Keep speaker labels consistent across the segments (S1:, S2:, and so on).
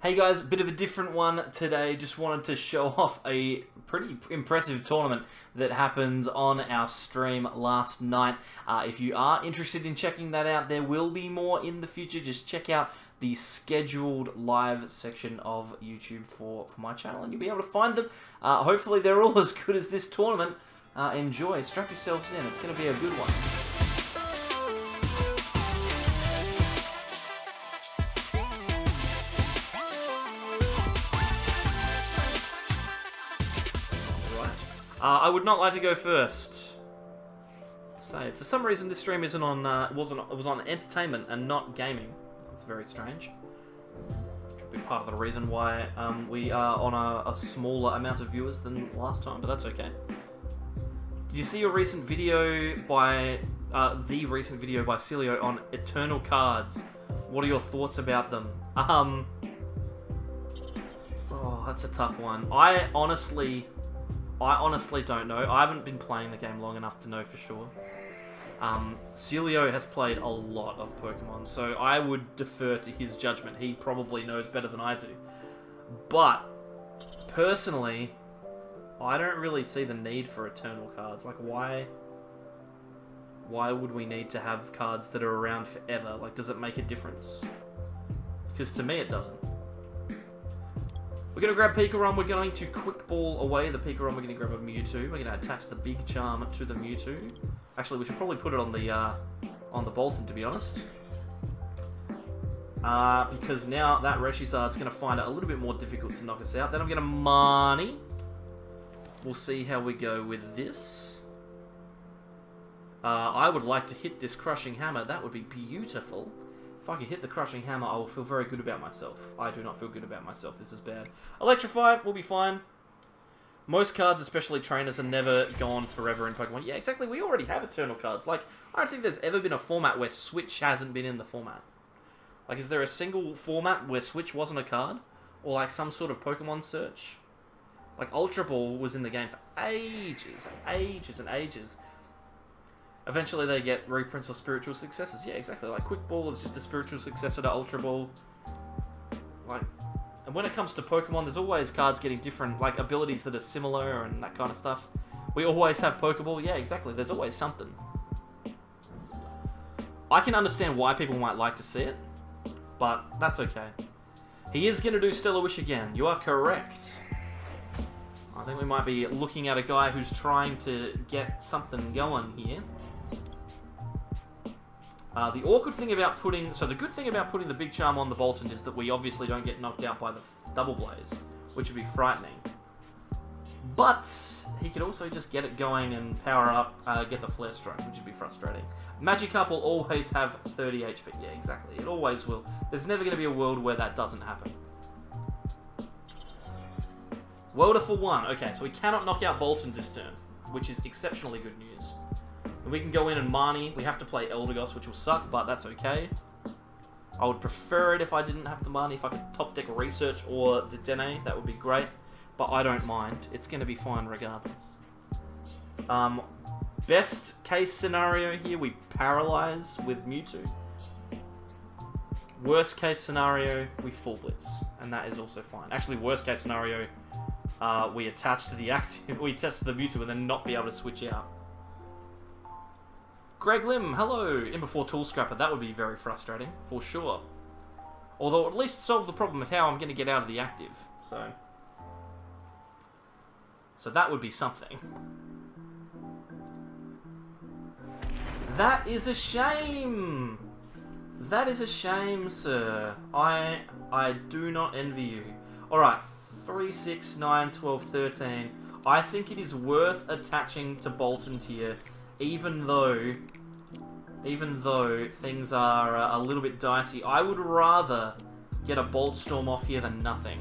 S1: Hey guys, bit of a different one today. Just wanted to show off a pretty impressive tournament that happened on our stream last night. If you are interested in checking that out, there will be more in the future. Just check out the scheduled live section of YouTube for my channel and you'll be able to find them. Hopefully they're all as good as this tournament. Enjoy, strap yourselves in, it's going to be a good one. I would not like to go first. So, for some reason, this stream isn't on. It was on entertainment and not gaming. That's very strange. Could be part of the reason why we are on a smaller amount of viewers than last time, but that's okay. Did you see your recent video by the recent video by Cilio on Eternal cards? What are your thoughts about them? Oh, that's a tough one. I honestly don't know. I haven't been playing the game long enough to know for sure. Cilio has played a lot of Pokemon, so I would defer to his judgment. He probably knows better than I do. But, personally, I don't really see the need for Eternal cards. Like, why would we need to have cards that are around forever? Like, does it make a difference? Because to me, it doesn't. We're going to grab PikaRom, we're going to Quick Ball away the PikaRom, we're going to grab a Mewtwo, we're going to attach the Big Charm to the Mewtwo. Actually, we should probably put it on the Boltund, to be honest. Because now that Reshizard's going to find it a little bit more difficult to knock us out. Then I'm going to Marnie. We'll see how we go with this. I would like to hit this Crushing Hammer, that would be beautiful. If I could hit the Crushing Hammer, I will feel very good about myself. I do not feel good about myself. This is bad. Electrify, we'll be fine. Most cards, especially trainers, are never gone forever in Pokemon. Yeah, exactly. We already have Eternal cards. Like, I don't think there's ever been a format where Switch hasn't been in the format. Like, is there a single format where Switch wasn't a card? Or, like, some sort of Pokemon search? Like, Ultra Ball was in the game for ages and ages and ages. Eventually they get reprints or spiritual successors. Yeah, exactly. Like, Quick Ball is just a spiritual successor to Ultra Ball. Like, and when it comes to Pokemon, there's always cards getting different, like, abilities that are similar and that kind of stuff. We always have Pokeball. Yeah, exactly. There's always something. I can understand why people might like to see it, but that's okay. He is going to do Stellar Wish again. You are correct. I think we might be looking at a guy who's trying to get something going here. The awkward thing about putting... So the good thing about putting the Big Charm on the Boltund is that we obviously don't get knocked out by the Double Blaze, which would be frightening. But he could also just get it going and power up, get the Flare Strike, which would be frustrating. Magikarp will always have 30 HP. Yeah, exactly. It always will. There's never going to be a world where that doesn't happen. Welder for 1. Okay, so we cannot knock out Boltund this turn, which is exceptionally good news. And we can go in and Marnie. We have to play Eldegoss, which will suck, but that's okay. I would prefer it if I didn't have to Marnie. If I could top deck Research or Dedenne, that would be great. But I don't mind. It's going to be fine regardless. Best case scenario here, we paralyze with Mewtwo. Worst case scenario, we Full Blitz. And that is also fine. Actually, worst case scenario, we attach to the active, we attach to the Mewtwo and then not be able to switch out. Greg Lim, hello! In before Tool Scrapper, that would be very frustrating, for sure. Although at least solve the problem of how I'm going to get out of the active, so that would be something. That is a shame! That is a shame, sir. I do not envy you. Alright, 3, 6, 9, 12, 13. I think it is worth attaching to Boltund here, even though things are a little bit dicey. I would rather get a Bolt Storm off here than nothing.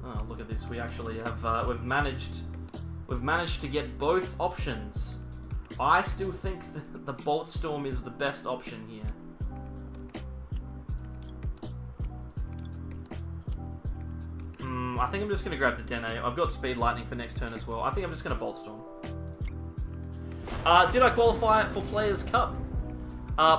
S1: Oh, look at this. We actually have we've managed to get both options. I still think that the Bolt Storm is the best option here. I think I'm just going to grab the Dene. I've got Speed Lightning for next turn as well. I think I'm just going to Bolt Storm. Did I qualify for Players' Cup?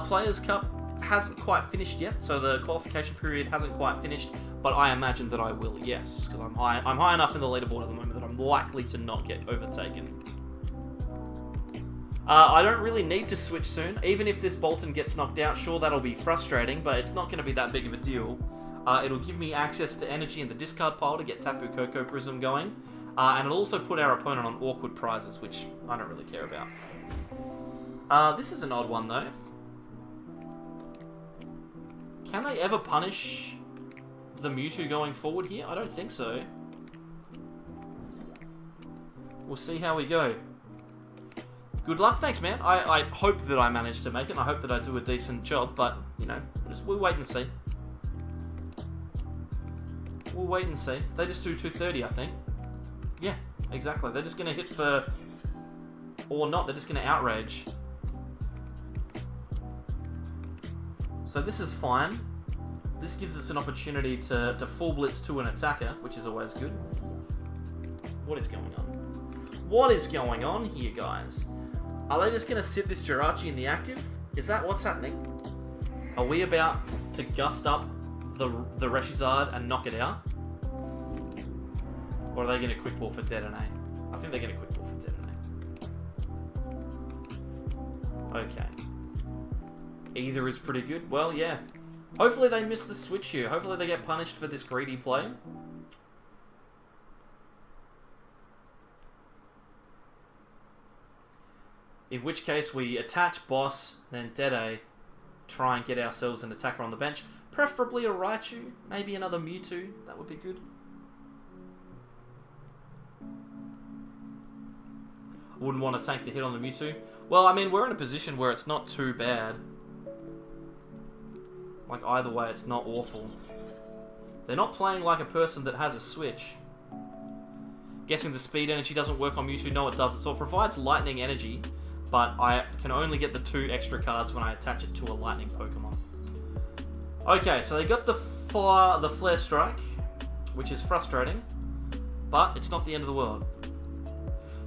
S1: Players' Cup hasn't quite finished yet, so the qualification period hasn't quite finished, but I imagine that I will, yes, because I'm high enough in the leaderboard at the moment that I'm likely to not get overtaken. I don't really need to switch soon. Even if this Boltund gets knocked out, sure, that'll be frustrating, but it's not going to be that big of a deal. It'll give me access to energy in the discard pile to get Tapu Koko Prism going, and it'll also put our opponent on awkward prizes, which I don't really care about. This is an odd one, though. Can they ever punish the Mewtwo going forward here? I don't think so. We'll see how we go. Good luck, thanks, man. I hope that I manage to make it, and I hope that I do a decent job, but, you know, we'll wait and see. We'll wait and see. They just do 230, I think. Yeah, exactly. They're just going to hit for... Or not, they're just going to outrage. So this is fine. This gives us an opportunity to full blitz to an attacker, which is always good. What is going on? What is going on here, guys? Are they just going to sit this Jirachi in the active? Is that what's happening? Are we about to gust up the Reshizard and knock it out? Or are they going to quick ball for Dedenne? I think they're going to quick ball for Dedenne. Okay. Either is pretty good. Well, yeah. Hopefully they miss the switch here. Hopefully they get punished for this greedy play. In which case we attach Boss, then Dedenne, try and get ourselves an attacker on the bench. Preferably a Raichu, maybe another Mewtwo. That would be good. Wouldn't want to take the hit on the Mewtwo. Well, I mean, we're in a position where it's not too bad. Like, either way, it's not awful. They're not playing like a person that has a switch. Guessing the speed energy doesn't work on Mewtwo? No, it doesn't. So it provides lightning energy, but I can only get the 2 extra cards when I attach it to a lightning Pokemon. Okay, so they got the Flare Strike, which is frustrating, but it's not the end of the world.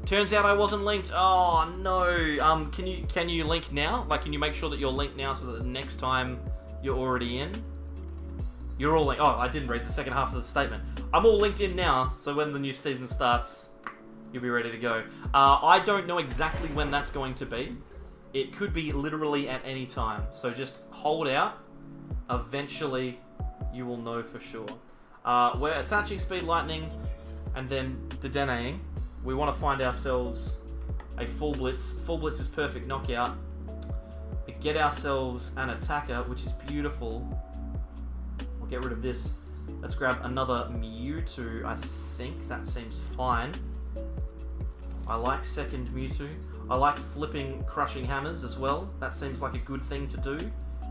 S1: Turns out I wasn't linked. Oh no. Can you link now? Like, can you make sure that you're linked now so that the next time you're already in? You're all linked. Oh, I didn't read the second half of the statement. I'm all linked in now, so when the new season starts, you'll be ready to go. I don't know exactly when that's going to be. It could be literally at any time. So just hold out. Eventually, you will know for sure. We're attaching Speed Lightning and then Dedenne-ing. We want to find ourselves a full blitz. Full blitz is perfect knockout. We get ourselves an attacker, which is beautiful. We'll get rid of this. Let's grab another Mewtwo. I think that seems fine. I like second Mewtwo. I like flipping Crushing Hammers as well. That seems like a good thing to do,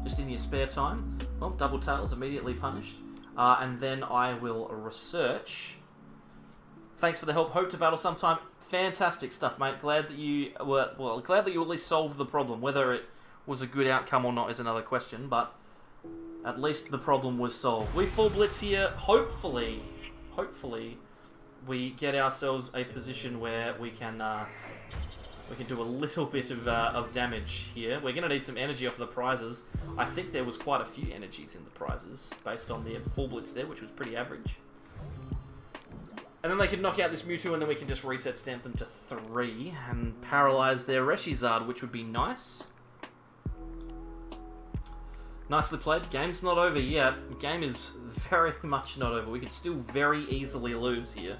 S1: just in your spare time. Well, Double Tail's immediately punished. And then I will research. Thanks for the help. Hope to battle sometime. Fantastic stuff, mate. Glad that you were, well, glad that you at least solved the problem. Whether it was a good outcome or not is another question, but at least the problem was solved. We full blitz here. Hopefully, we get ourselves a position where we can do a little bit of damage here. We're going to need some energy off the prizes. I think there was quite a few energies in the prizes based on the full blitz there, which was pretty average. And then they can knock out this Mewtwo, and then we can just reset stamp them to 3 and paralyze their Reshizard, which would be nice. Nicely played. Game's not over yet. The game is very much not over. We could still very easily lose here.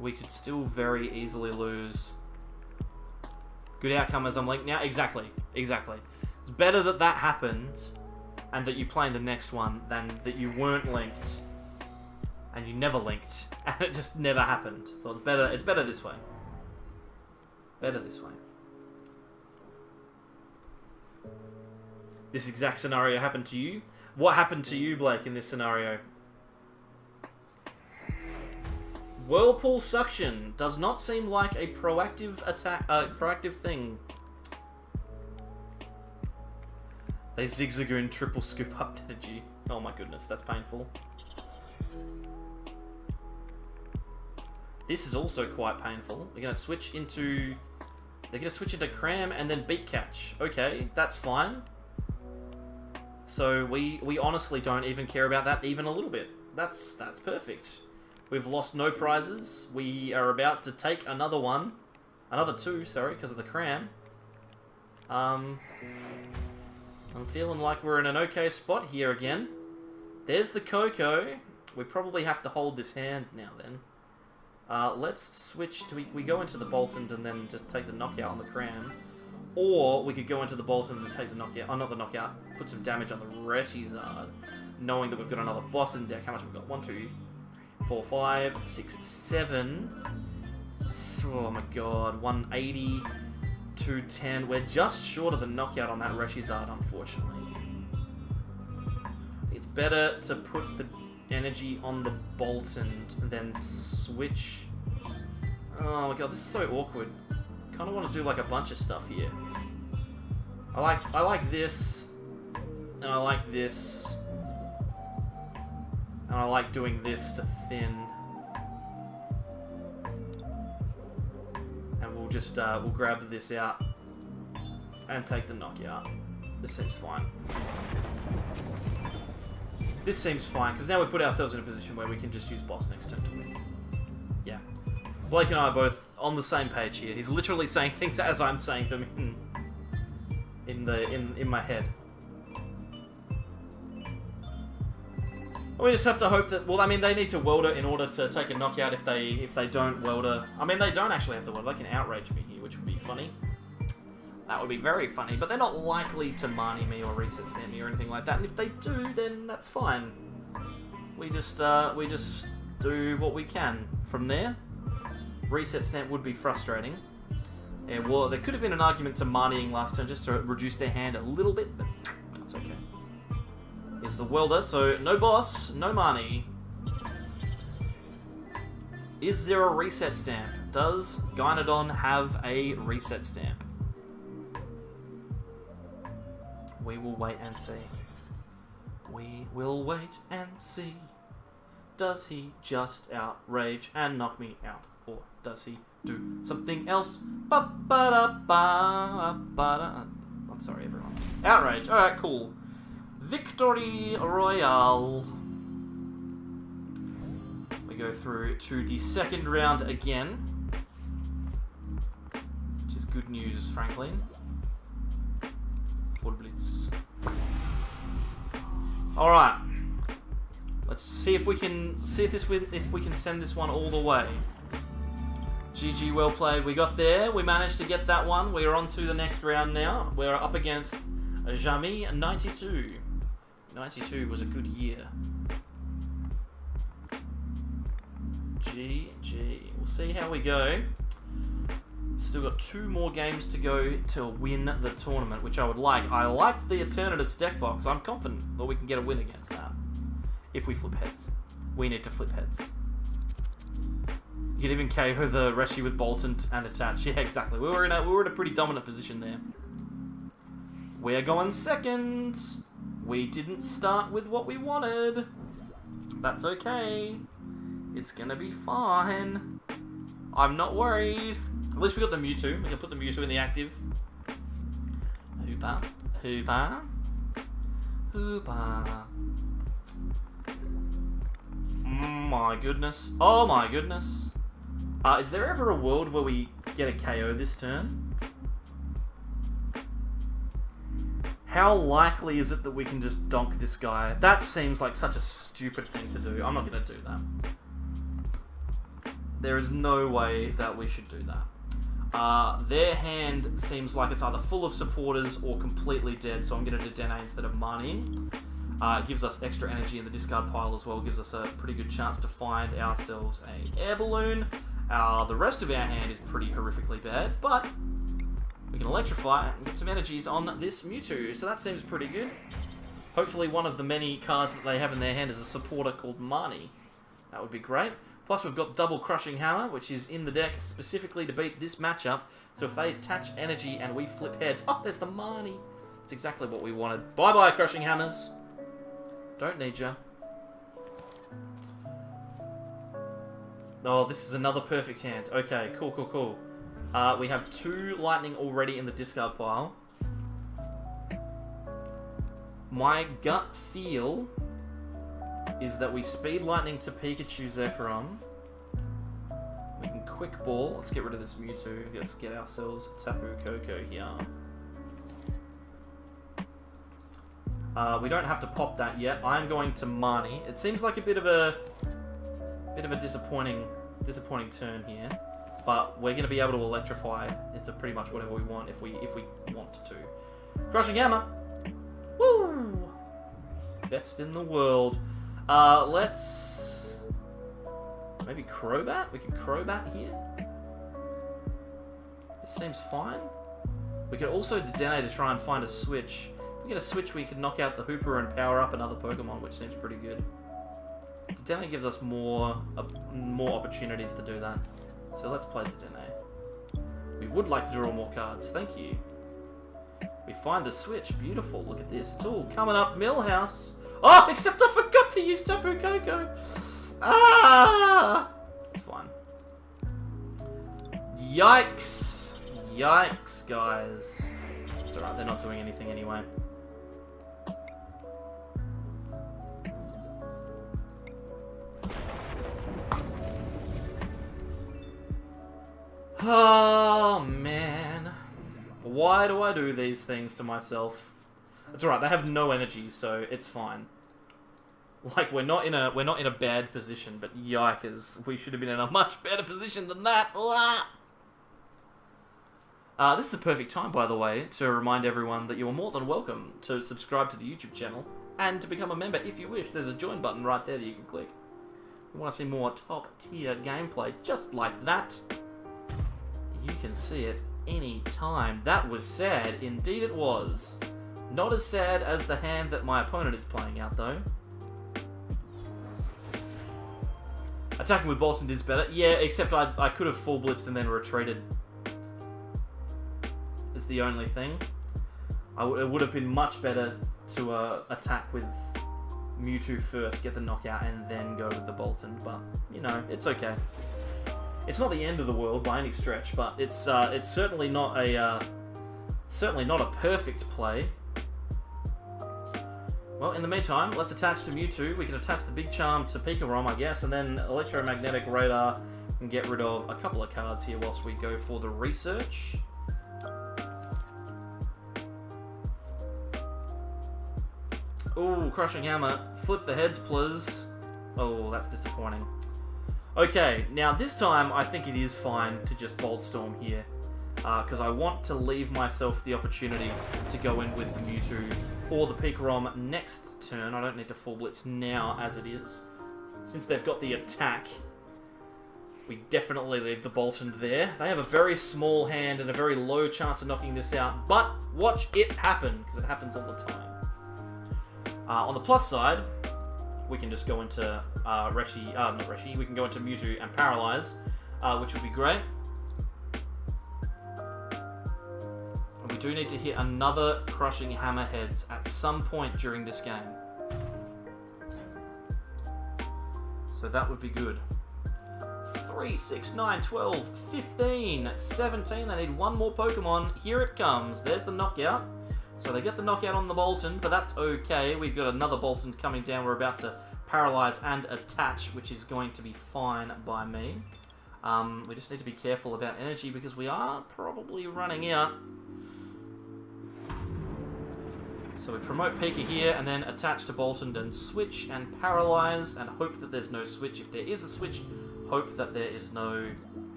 S1: We could still very easily lose. Good outcome as I'm linked now. Exactly. Exactly. It's better that that happened and that you play in the next one than that you weren't linked and you never linked and it just never happened. So it's better this way. Better this way. This exact scenario happened to you? What happened to you, Blake, in this scenario? Whirlpool Suction does not seem like a proactive attack, proactive thing. They Zigzagoon triple scoop up energy. Oh my goodness, that's painful. This is also quite painful. We're going to switch into They're going to switch into Cram and then Beat Catch. Okay, that's fine. So we honestly don't even care about that even a little bit. That's perfect. We've lost no prizes. We are about to take another one. Another two, sorry, because of the Cram. I'm feeling like we're in an okay spot here again. There's the Koko. We probably have to hold this hand now then. Let's switch to... We go into the Boltund and then just take the knockout on the Cram. Or we could go into the Boltund and take the knockout... Oh, not the knockout. Put some damage on the Raichu-GX, knowing that we've got another boss in deck. How much have we got? 1, 2, 4, 5, 6, 7. Oh my god. 180, 210. We're just short of the knockout on that Raichu-GX, unfortunately. It's better to put the energy on the Boltund and then switch. Oh my god, this is so awkward. Kind of want to do like a bunch of stuff here. I like this, and I like this, and I like doing this to thin. And we'll just we'll grab this out and take the knockout. This seems fine. This seems fine, because now we put ourselves in a position where we can just use boss next turn to win. Yeah. Blake and I are both on the same page here. He's literally saying things as I'm saying them in my head. We just have to hope that... Well, I mean, they need to welder in order to take a knockout if they don't welder. I mean, they don't actually have to welder. They can outrage me here, which would be funny. That would be very funny, but they're not likely to Marnie me or reset stamp me or anything like that. And if they do, then that's fine. We just do what we can. From there, reset stamp would be frustrating. Yeah, well, there could have been an argument to Marnieing last turn just to reduce their hand a little bit, but that's okay. Here's the welder, so no boss, no Marnie. Is there a reset stamp? Does Gyneodon have a reset stamp? We will wait and see. We will wait and see. Does he just outrage and knock me out? Or does he do something else? I'm sorry, everyone. Outrage. Alright, cool. Victory Royale. We go through to the second round again. Which is good news, frankly. Blitz. All right, let's see if we can send this one all the way. GG, well played. We got there. We managed to get that one. We are on to the next round now. We're up against Jami 92. 92 was a good year. GG. We'll see how we go. Still got 2 more games to go to win the tournament, which I would like. I like the Eternatus deck box. I'm confident that we can get a win against that. If we flip heads. We need to flip heads. You can even KO the Reshi with Boltund and attach. Yeah, exactly. We were in a pretty dominant position there. We're going second. We didn't start with what we wanted. That's okay. It's gonna be fine. I'm not worried. At least we got the Mewtwo. We can put the Mewtwo in the active. Hoopa. Hoopa. Hoopa. My goodness. Oh my goodness. Is there ever a world where we get a KO this turn? How likely is it that we can just donk this guy? That seems like such a stupid thing to do. I'm not going to do that. There is no way that we should do that. Their hand seems like it's either full of supporters or completely dead, so I'm going to Dedenne instead of Marnie. It gives us extra energy in the discard pile as well, gives us a pretty good chance to find ourselves a air balloon. The rest of our hand is pretty horrifically bad, but we can electrify and get some energies on this Mewtwo, so that seems pretty good. Hopefully one of the many cards that they have in their hand is a supporter called Marnie. That would be great. Plus we've got double Crushing Hammer, which is in the deck specifically to beat this matchup. So if they attach energy and we flip heads... Oh, there's the Marnie! That's exactly what we wanted. Bye-bye, Crushing Hammers. Don't need ya. Oh, this is another perfect hand. Okay, cool, cool, cool. We have 2 lightning already in the discard pile. My gut feel is that we speed lightning to Pikachu Zekrom. We can quick ball. Let's get rid of this Mewtwo. Let's get ourselves Tapu Koko here. We don't have to pop that yet. I'm going to Marnie. It seems like a bit of a disappointing turn here, but we're going to be able to electrify into pretty much whatever we want if we want to. Crushing Hammer. Woo! Best in the world. Let's maybe Crobat. We can Crobat here. This seems fine. We could also Dedenne to try and find a switch. If we get a switch, we can knock out the Hooper and power up another Pokemon, which seems pretty good. Dedenne gives us more opportunities to do that. So let's play Dedenne. We would like to draw more cards. Thank you. We find the switch. Beautiful. Look at this. It's all coming up Millhouse. Oh, except I forgot to use Tapu Koko. Ah! It's fine. Yikes. Yikes, guys. It's alright. They're not doing anything anyway. Oh, man. Why do I do these things to myself? It's alright, they have no energy, so it's fine. Like, we're not in a bad position, but yikers, we should have been in a much better position than that. This is a perfect time, by the way, to remind everyone that you are more than welcome to subscribe to the YouTube channel and to become a member if you wish. There's a join button right there that you can click. If you want to see more top-tier gameplay just like that, you can see it any time. That was sad. Indeed it was. Not as sad as the hand that my opponent is playing out, though. Attacking with Boltund is better. Yeah, except I could have full blitzed and then retreated. Is the only thing. It would have been much better to attack with Mewtwo first, get the knockout, and then go with the Boltund. But, you know, it's okay. It's not the end of the world by any stretch, but it's certainly not a perfect play. Well, in the meantime, let's attach to Mewtwo. We can attach the Big Charm to PikaRom, I guess, and then Electromagnetic Radar and get rid of a couple of cards here whilst we go for the research. Ooh, Crushing Hammer. Flip the heads, please. Oh, that's disappointing. Okay, now this time I think it is fine to just Bolt Storm here. Because I want to leave myself the opportunity to go in with the Mewtwo or the PikaRom next turn. I don't need to full blitz now as it is. Since they've got the attack, we definitely leave the Boltund there. They have a very small hand and a very low chance of knocking this out, but watch it happen, because it happens all the time. On the plus side, we can just go into we can go into Mewtwo and Paralyze, which would be great. And we do need to hit another Crushing Hammerheads at some point during this game. So that would be good. 3, 6, 9, 12, 15, 17. They need one more Pokemon. Here it comes. There's the knockout. So they get the knockout on the Boltund, but that's okay. We've got another Boltund coming down. We're about to Paralyze and attach, which is going to be fine by me. We just need to be careful about energy because we are probably running out. So we promote Pika here and then attach to Boltund and switch and Paralyze and hope that there's no switch. If there is a switch, hope that there is no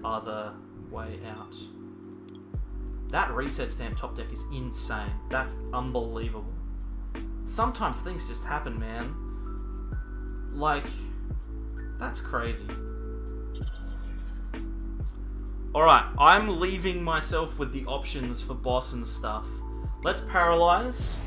S1: other way out. That reset stand top deck is insane. That's unbelievable. Sometimes things just happen, man. Like, that's crazy. Alright, I'm leaving myself with the options for boss and stuff. Let's Paralyze.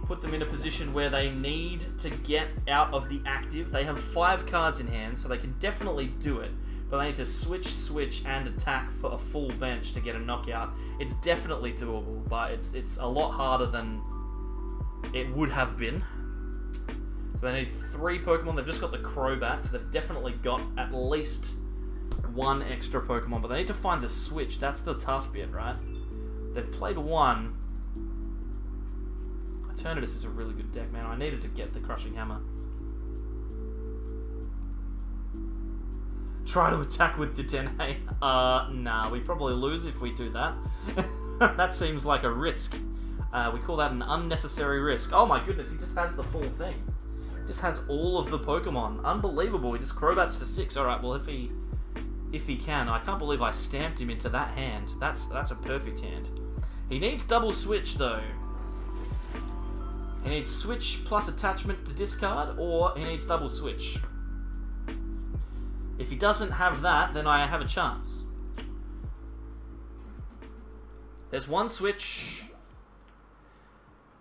S1: Put them in a position where they need to get out of the active. They have 5 cards in hand, so they can definitely do it. But they need to switch, and attack for a full bench to get a knockout. It's definitely doable, but it's a lot harder than it would have been. So they need 3 Pokemon. They've just got the Crobat, so they've definitely got at least one extra Pokemon, but they need to find the switch. That's the tough bit, right? They've played one. Eternatus is a really good deck, man. I needed to get the Crushing Hammer. Try to attack with Dedenne. Nah, we probably lose if we do that. That seems like a risk. We call that an unnecessary risk. Oh my goodness, he just has the full thing. Just has all of the Pokemon. Unbelievable. He just Crobats for 6. Alright, well if he can. I can't believe I stamped him into that hand. That's a perfect hand. He needs double switch though. He needs switch plus attachment to discard, or he needs double switch. If he doesn't have that, then I have a chance. There's one switch.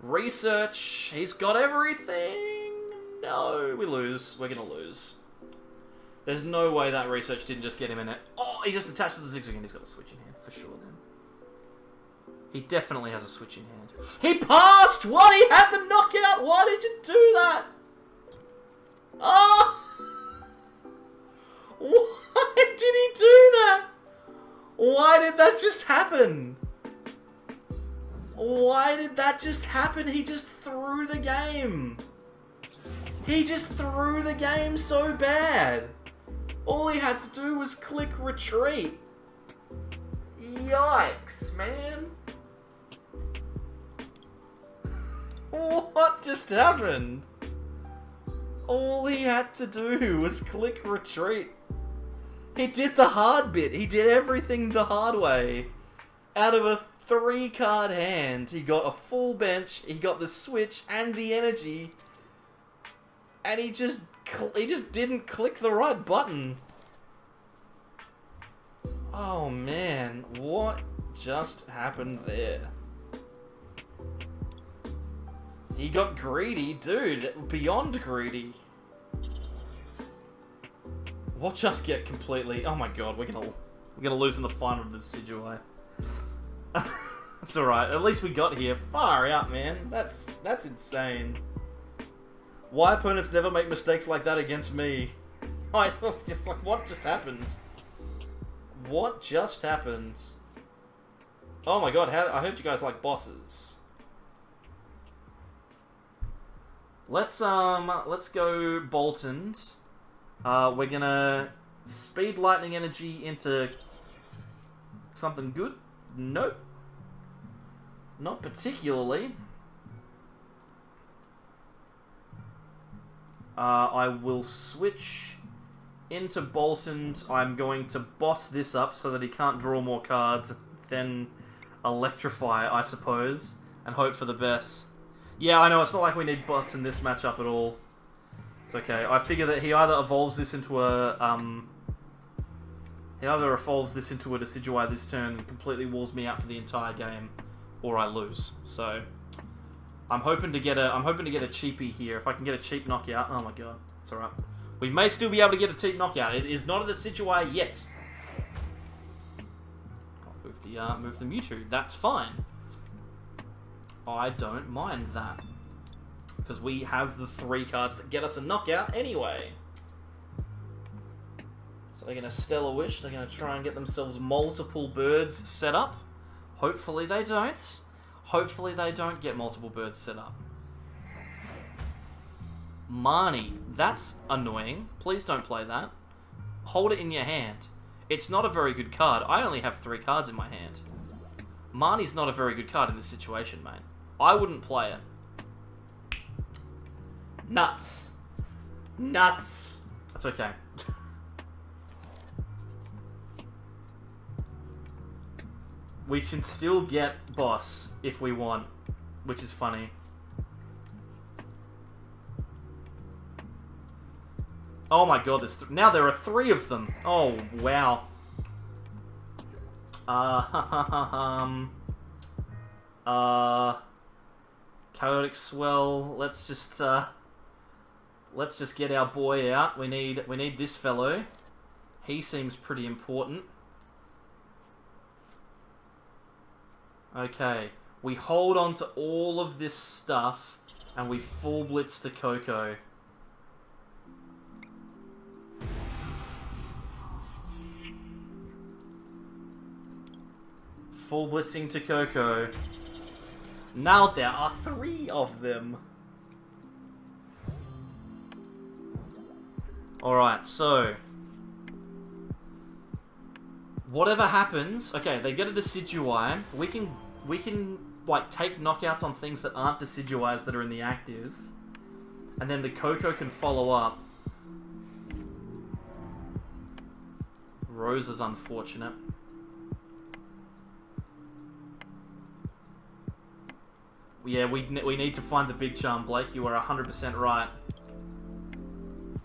S1: Research. He's got everything. No, we lose. We're gonna lose. There's no way that research didn't just get him in it. Oh, he just attached to the Zigzag and he's got a switch in hand, for sure then. He definitely has a switch in hand. He passed! What? He had the knockout! Why did you do that? Oh! Why did he do that? Why did that just happen? Why did that just happen? He just threw the game. He just threw the game so bad. All he had to do was click retreat. Yikes, man. What just happened? All he had to do was click retreat. He did the hard bit. He did everything the hard way. Out of a 3-card hand, he got a full bench, he got the switch and the energy, and he just didn't click the right button. Oh man, what just happened there? He got greedy, dude, beyond greedy. Watch us get completely... Oh my god, we're gonna lose in the final of this Decidueye. That's alright, at least we got here. Far out, man. That's insane. Why opponents never make mistakes like that against me? It's like, what just happened? What just happened? Oh my god, I heard you guys like bosses. Let's go Boltund. We're gonna speed lightning energy into something good. Nope. Not particularly. I will switch into Boltund. I'm going to boss this up so that he can't draw more cards, then electrify, I suppose, and hope for the best. Yeah, I know, it's not like we need boss in this matchup at all. It's okay. I figure that he either evolves this into a, Decidueye this turn and completely walls me out for the entire game, or I lose. So, I'm hoping to get a cheapie here. If I can get a cheap knockout, oh my god, it's alright. We may still be able to get a cheap knockout. It is not a Decidueye yet. I'll move the Mewtwo. That's fine. I don't mind that. Because we have the 3 cards that get us a knockout anyway. So they're going to Stellar Wish. They're going to try and get themselves multiple birds set up. Hopefully they don't. Hopefully they don't get multiple birds set up. Marnie. That's annoying. Please don't play that. Hold it in your hand. It's not a very good card. I only have 3 cards in my hand. Marnie's not a very good card in this situation, mate. I wouldn't play it. Nuts. Nuts. That's okay. We can still get boss if we want, which is funny. Oh my god, now there are 3 of them. Oh, wow. Chaotic Swell. Let's just get our boy out. We need this fellow. He seems pretty important. Okay, we hold on to all of this stuff and we full blitz to Koko. Full blitzing to Koko. Now there are 3 of them. Alright, so... whatever happens... okay, they get a Decidueye. We can like, take knockouts on things that aren't Decidueyes that are in the active. And then the Koko can follow up. Rose is unfortunate. Yeah, we need to find the big charm, Blake. You are 100% right.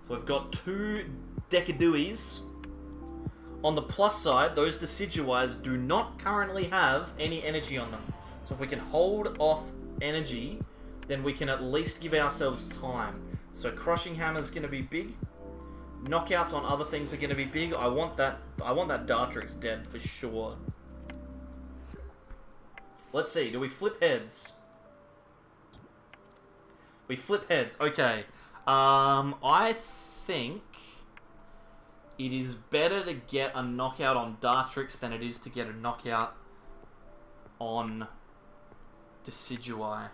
S1: So we've got 2 Decaduis. On the plus side, those Decidueyes do not currently have any energy on them. So if we can hold off energy, then we can at least give ourselves time. So Crushing Hammer's going to be big. Knockouts on other things are going to be big. I want that Dartrix dead for sure. Let's see. Do we flip heads? We flip heads. Okay. I think it is better to get a knockout on Dartrix than it is to get a knockout on Decidueye.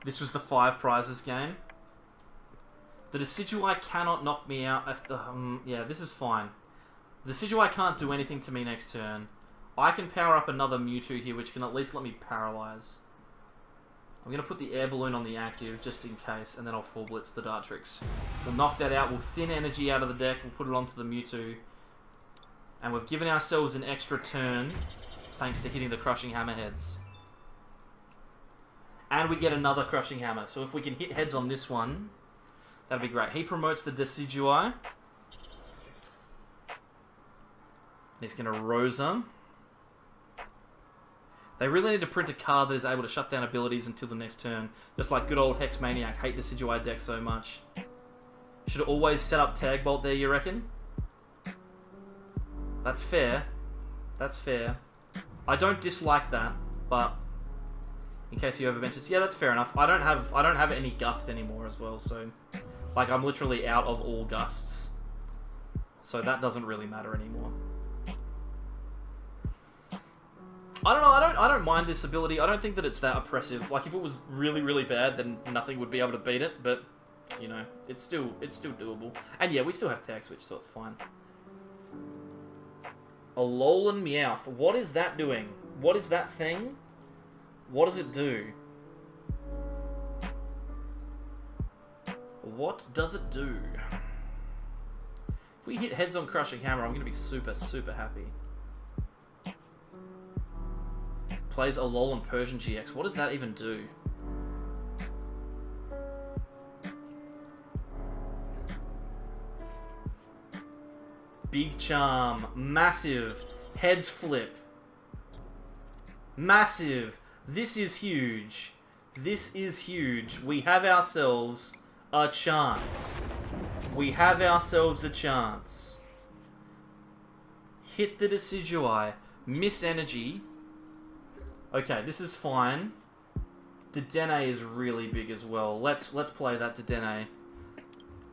S1: This was the 5 prizes game. The Decidueye cannot knock me out if the... yeah, this is fine. The Decidueye can't do anything to me next turn. I can power up another Mewtwo here, which can at least let me paralyze. I'm going to put the Air Balloon on the active, just in case, and then I'll Full Blitz the Dartrix. We'll knock that out, we'll thin energy out of the deck, we'll put it onto the Mewtwo. And we've given ourselves an extra turn, thanks to hitting the Crushing Hammer heads. And we get another Crushing Hammer, so if we can hit heads on this one, that'd be great. He promotes the Decidueye. And he's going to Rosa. They really need to print a card that is able to shut down abilities until the next turn. Just like good old Hex Maniac. Hate Decidueye deck so much. Should always set up Tag Bolt there, you reckon? That's fair. That's fair. I don't dislike that, but in case you overbenches, yeah, that's fair enough. I don't have any Gust anymore as well, so like I'm literally out of all Gusts. So that doesn't really matter anymore. I don't know, I don't mind this ability. I don't think that it's that oppressive. Like, if it was really, really bad, then nothing would be able to beat it, but, you know, it's still doable. And yeah, we still have Tag Switch, so it's fine. Alolan Meowth. What is that doing? What is that thing? What does it do? What does it do? If we hit heads on Crushing Hammer, I'm going to be super, super happy. Plays Alolan Persian GX. What does that even do? Big Charm. Massive. Heads flip. Massive. This is huge. This is huge. We have ourselves a chance. We have ourselves a chance. Hit the Decidueye. Miss energy. Okay, this is fine. Dedenne is really big as well. Let's play that Dedenne.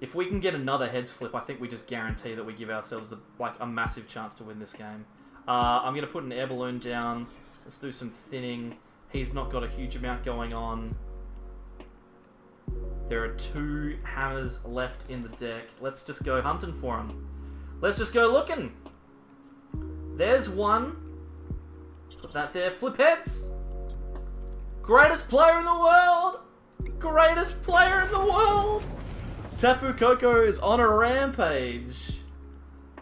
S1: If we can get another heads flip, I think we just guarantee that we give ourselves a massive chance to win this game. I'm gonna put an Air Balloon down. Let's do some thinning. He's not got a huge amount going on. There are 2 hammers left in the deck. Let's just go hunting for him. Let's just go looking. There's one. Put that there. Flip heads. Greatest player in the world. Greatest player in the world. Tapu Koko is on a rampage.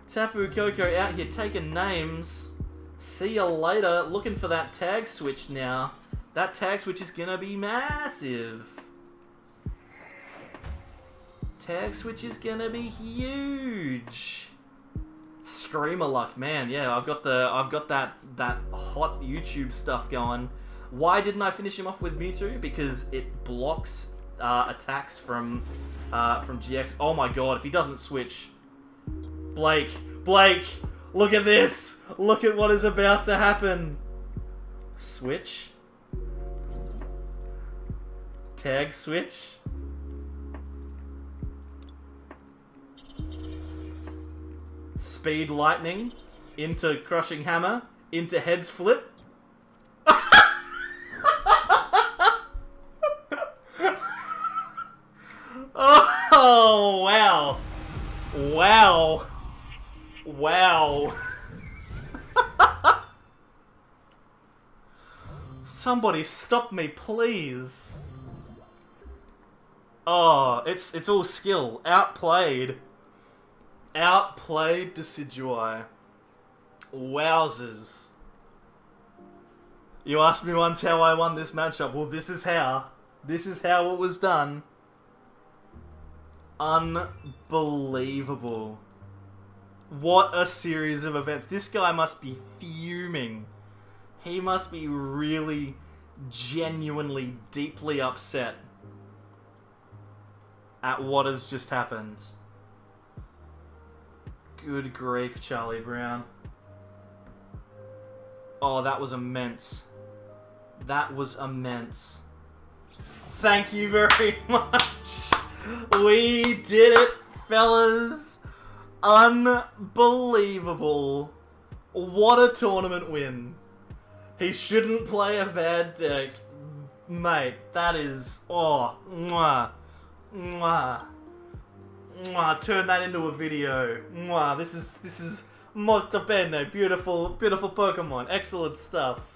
S1: Tapu Koko out here taking names. See ya later. Looking for that tag switch now. That tag switch is gonna be massive. Tag switch is gonna be huge. Streamer luck, man. Yeah, I've got that hot YouTube stuff going. Why didn't I finish him off with Mewtwo? Because it blocks attacks from GX. Oh my god, if he doesn't switch, Blake, look at this. Look at what is about to happen. Switch. Tag switch. Speed lightning. into Crushing Hammer, into Heads Flip. Oh, wow. Wow. Wow. Somebody stop me, please. Oh, it's all skill. Outplayed. Outplayed Decidueye. Wowzers. You asked me once how I won this matchup. Well, this is how. This is how it was done. Unbelievable. What a series of events. This guy must be fuming. He must be really, genuinely, deeply upset at what has just happened. Good grief, Charlie Brown. Oh, that was immense. That was immense. Thank you very much. We did it, fellas. Unbelievable. What a tournament win. He shouldn't play a bad deck. Mate, that is... Oh, mwah. Mwah. Mwah. Turn that into a video. Mwah. This is molto bene. Beautiful, beautiful Pokemon. Excellent stuff.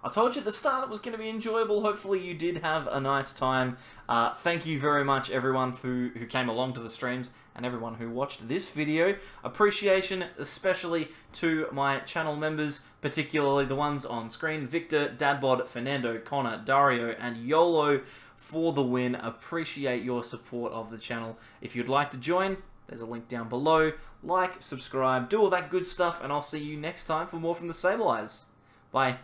S1: I told you at the start it was going to be enjoyable. Hopefully you did have a nice time. Thank you very much everyone who came along to the streams and everyone who watched this video. Appreciation especially to my channel members, particularly the ones on screen. Victor, Dadbod, Fernando, Connor, Dario, and YOLO for the win. Appreciate your support of the channel. If you'd like to join, there's a link down below. Like, subscribe, do all that good stuff, and I'll see you next time for more from the Sableyes. Bye.